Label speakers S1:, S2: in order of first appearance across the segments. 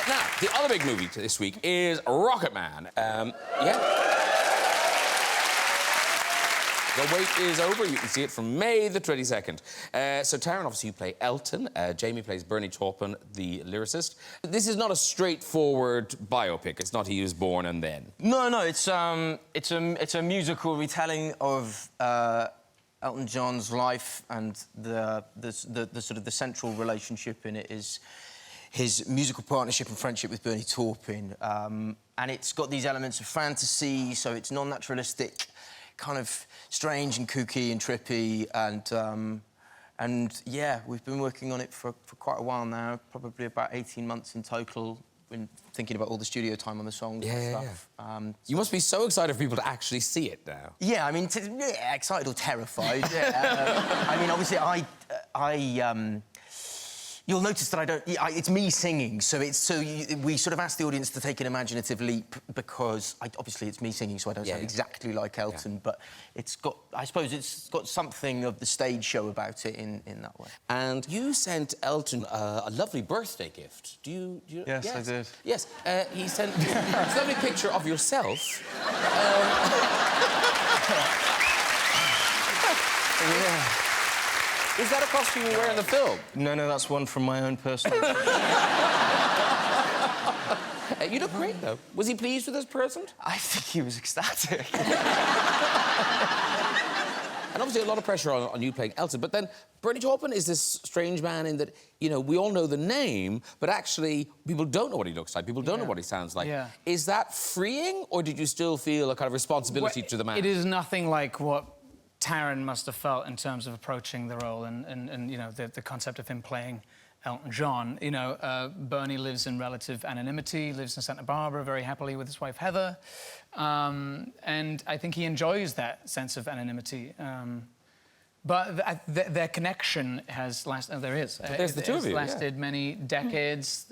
S1: Now, the other big movie this week is Rocketman. Yeah. The wait is over. You can see it from May the 22nd. So, Taron, obviously, you play Elton. Jamie plays Bernie Taupin, the lyricist. This is not a straightforward biopic. It's not he was born and then.
S2: No, it's a musical retelling of Elton John's life, and the sort of the central relationship in it is his musical partnership and friendship with Bernie Taupin. And it's got these elements of fantasy, so it's non-naturalistic, kind of strange and kooky and trippy, and yeah, we've been working on it for quite a while now, probably about 18 months in total. Been thinking about all the studio time on the songs and stuff.
S1: Yeah. You must be so excited for people to actually see it now.
S2: Yeah, I mean, excited or terrified. Yeah. I mean, obviously, you'll notice that I don't... it's me singing, so we sort of ask the audience to take an imaginative leap because, obviously, it's me singing, so I don't sound exactly like Elton, but it's got... I suppose it's got something of the stage show about it in that way.
S1: And you sent Elton a lovely birthday gift. Do you...
S3: Yes, I did.
S1: Yes, he sent a lovely picture of yourself.
S2: Yeah.
S1: Is that a costume you wear in the film?
S2: No, that's one from my own personal...
S1: You look great, though. Was he pleased with his present?
S2: I think he was ecstatic.
S1: And obviously a lot of pressure on you playing Elton, but then Bernie Taupin is this strange man in that, you know, we all know the name, but actually people don't know what he looks like, people don't know what he sounds like.
S4: Yeah.
S1: Is that freeing, or did you still feel a kind of responsibility to the man?
S4: It is nothing like what Taron must have felt in terms of approaching the role and you know, the concept of him playing Elton John. You know, Bernie lives in relative anonymity, lives in Santa Barbara very happily with his wife, Heather. And I think he enjoys that sense of anonymity. But their connection has lasted... there is.
S1: There's the two of you,
S4: lasted many decades.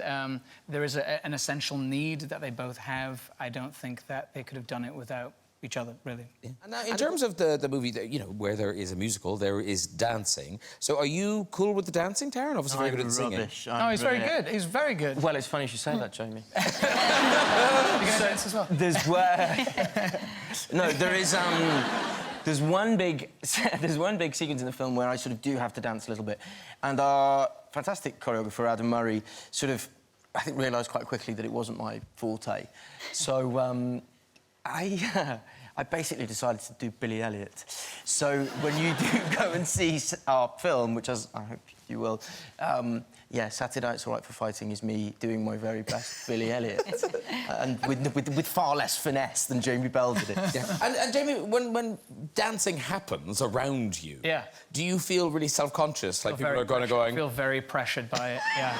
S4: There is an essential need that they both have. I don't think that they could have done it without each other, really. Yeah.
S1: And now, in terms of the movie, you know, where there is a musical, there is dancing. So are you cool with the dancing, Taron? Obviously very good at singing.
S4: No, he's very good. He's very good.
S2: Well, it's funny you should say that, Jamie.
S4: You gonna dance as well?
S2: No, there is... There's one big sequence in the film where I sort of do have to dance a little bit. And our fantastic choreographer, Adam Murray, sort of, I think, realised quite quickly that it wasn't my forte. So, I basically decided to do Billy Elliot. So when you do go and see our film, which I hope you will, yeah, Saturday Night's All Right for Fighting is me doing my very best Billy Elliot. And with far less finesse than Jamie Bell did it.
S1: Yeah. And Jamie, when dancing happens around you, do you feel really self-conscious? Like people are going...
S4: I feel very pressured by it, yeah.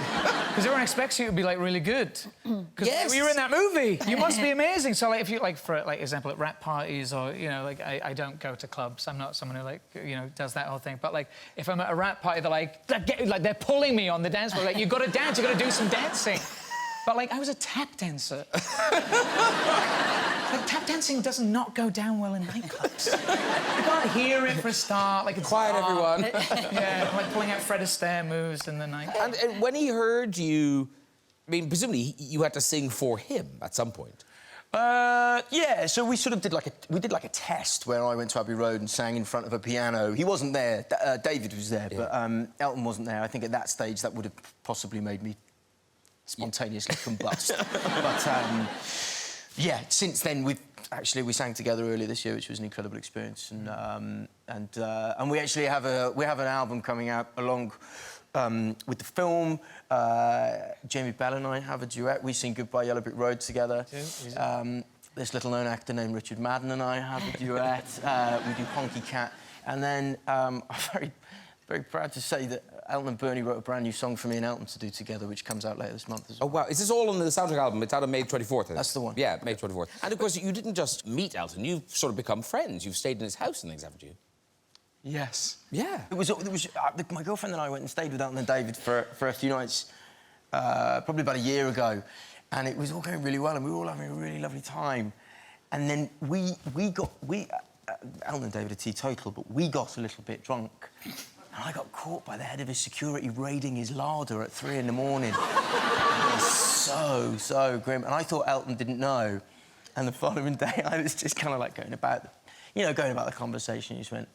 S4: Because everyone expects you to be, like, really good. Because you're in that movie. You must be amazing. So, like, if you, like, for example, at rap parties or, you know, like, I don't go to clubs. I'm not someone who, like, you know, does that whole thing. But, like, if I'm at a rap party, they're pulling me on the dance floor. Like, you've got to dance, you've got to do some dancing. But, like, I was a tap dancer. Like, tap dancing does not go down well in nightclubs. You can't hear it for a start. Like, it's
S1: quiet, everyone.
S4: Yeah, like pulling out Fred Astaire moves in the night.
S1: And when he heard you... I mean, presumably, you had to sing for him at some point.
S2: Yeah, so we sort of did like a test where I went to Abbey Road and sang in front of a piano. He wasn't there. David was there, but Elton wasn't there. I think at that stage that would have possibly made me spontaneously combust. But yeah, since then we sang together earlier this year, which was an incredible experience, and we actually have an album coming out along with the film. Jamie Bell and I have a duet. We sing Goodbye Yellow Brick Road together. This little-known actor named Richard Madden and I have a duet. We do Honky Cat. And then I'm very proud to say that Elton and Bernie wrote a brand new song for me and Elton to do together, which comes out later this month as well.
S1: Oh, wow. Is this all on the soundtrack album? It's out on May 24th,
S2: That's the one.
S1: Yeah, May 24th. And, of course, you didn't just meet Elton. You've sort of become friends. You've stayed in his house and things, haven't you?
S2: Yes.
S1: Yeah.
S2: It was my girlfriend and I went and stayed with Elton and David for a few nights, probably about a year ago, and it was all going really well, and we were all having a really lovely time. And then Elton and David are teetotal, but we got a little bit drunk, and I got caught by the head of his security raiding his larder at 3 in the morning. It was so so grim. And I thought Elton didn't know. And the following day, I was just kind of like going about the conversation. He just went,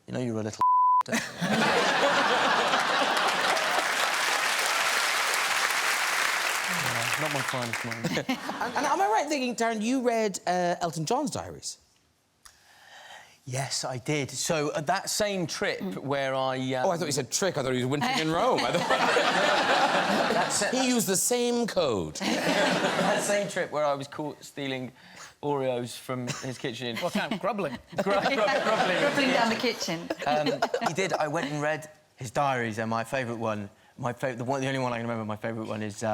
S2: you know, you're a little don't you?" Not my finest moment.
S1: And am I right in thinking, Taron, you read Elton John's diaries?
S2: Yes, I did. So, that same trip where I...
S1: Oh, I thought you said trick. I thought he was wintering in Rome. I thought... He used the same code.
S2: That same trip where I was caught stealing Oreos from his kitchen.
S4: What kind of grubbling?
S2: Grubbling
S3: Down the kitchen.
S2: He did. I went and read his diaries, and my favourite one, the only one I can remember, my favourite one is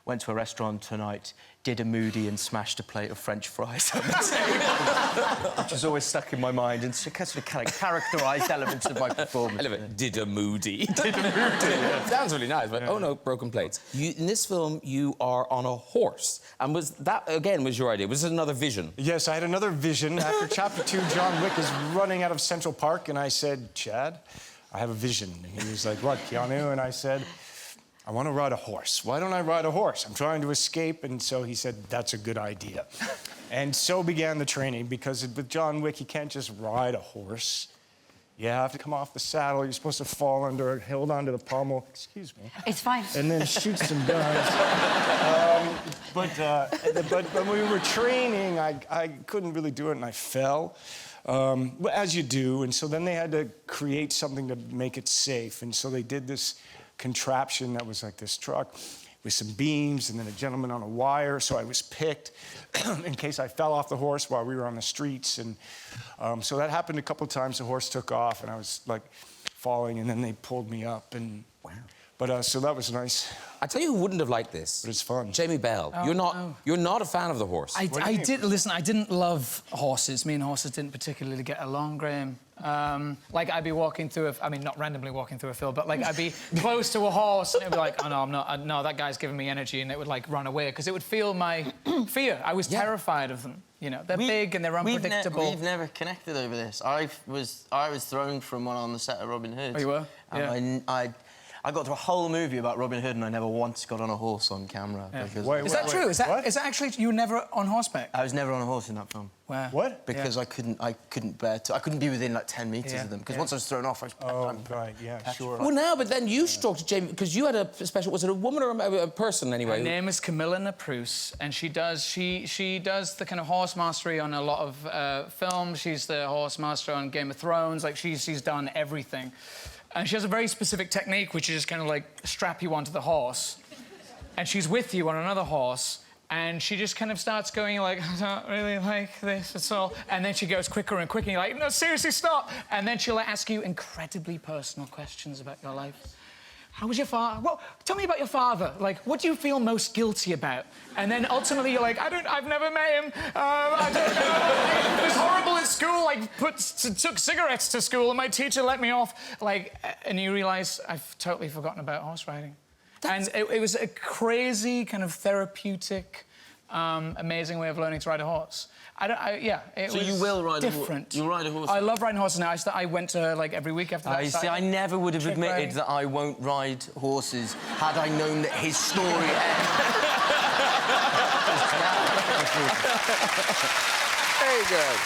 S2: went to a restaurant tonight, did a moody and smashed a plate of French fries on the table, which has always stuck in my mind and sort of characterised elements of my performance.
S1: I love it. Did a moody. Did a moody. Yeah. Sounds really nice, but oh no, broken plates. In this film, you are on a horse, and was that again was your idea? Was it another vision?
S5: Yes, I had another vision. After Chapter 2, John Wick is running out of Central Park, and I said, Chad, I have a vision. And he was like, what, Keanu? And I said, I want to ride a horse. Why don't I ride a horse? I'm trying to escape. And so he said, that's a good idea. And so began the training, because with John Wick, you can't just ride a horse. You have to come off the saddle. You're supposed to fall under it, hold onto the pommel. Excuse me.
S3: It's fine.
S5: And then shoot some guns. But when we were training, I couldn't really do it, and I fell. As you do. And so then they had to create something to make it safe. And so they did this contraption that was like this truck with some beams and then a gentleman on a wire. So I was picked in case I fell off the horse while we were on the streets. And so that happened a couple of times. The horse took off and I was like falling, and then they pulled me up. And wow. But so that was nice.
S1: I tell you who wouldn't have liked this.
S5: But it's fun.
S1: Jamie Bell.
S4: Oh,
S1: You're not a fan of the horse.
S4: I didn't love horses. Me and horses didn't particularly get along, Graham. Like, I'd be walking through not randomly walking through a field, but, like, I'd be close to a horse, and it'd be like, oh, no, I'm not... no, that guy's giving me energy, and it would, like, run away, because it would feel my fear. I was terrified of them, you know. They're big, and they're unpredictable.
S2: We've never connected over this. I was thrown from one on the set of Robin Hood.
S4: Oh, you were?
S2: Yeah. I got through a whole movie about Robin Hood, and I never once got on a horse on camera.
S4: Yeah.
S2: Because
S4: Is that true? Is that actually... You were never on horseback?
S2: I was never on a horse in that film.
S4: Wow.
S5: What?
S2: Because I couldn't bear to... I couldn't be within, like, 10 metres of them. Because once I was thrown off, I was...
S5: Oh, right, yeah, sure.
S1: Well, now, but then you talked to Jamie, because you had a special... Was it a woman or a person, anyway?
S4: Her name is Camilla Napruce, and she does the kind of horse mastery on a lot of films. She's the horse master on Game of Thrones. Like, she's done everything. And she has a very specific technique, which is just kind of, like, strap you onto the horse, and she's with you on another horse, and she just kind of starts going like, I don't really like this at all. And then she goes quicker and quicker, and you're like, no, seriously, stop. And then she'll ask you incredibly personal questions about your life. How was your father? Well, tell me about your father. Like, what do you feel most guilty about? And then ultimately you're like, I've never met him. I don't know. It was horrible at school. I took cigarettes to school and my teacher let me off. Like, and you realise I've totally forgotten about horse riding. And it was a crazy, kind of therapeutic, amazing way of learning to ride a horse. It
S2: So
S4: was
S2: you will ride
S4: different.
S2: a horse? You'll ride a horse?
S4: I love riding horses now. I went to, like, every week after that.
S2: You see, I never would have admitted
S4: riding.
S2: that I won't ride horses had I known that his story ended.
S1: Very good.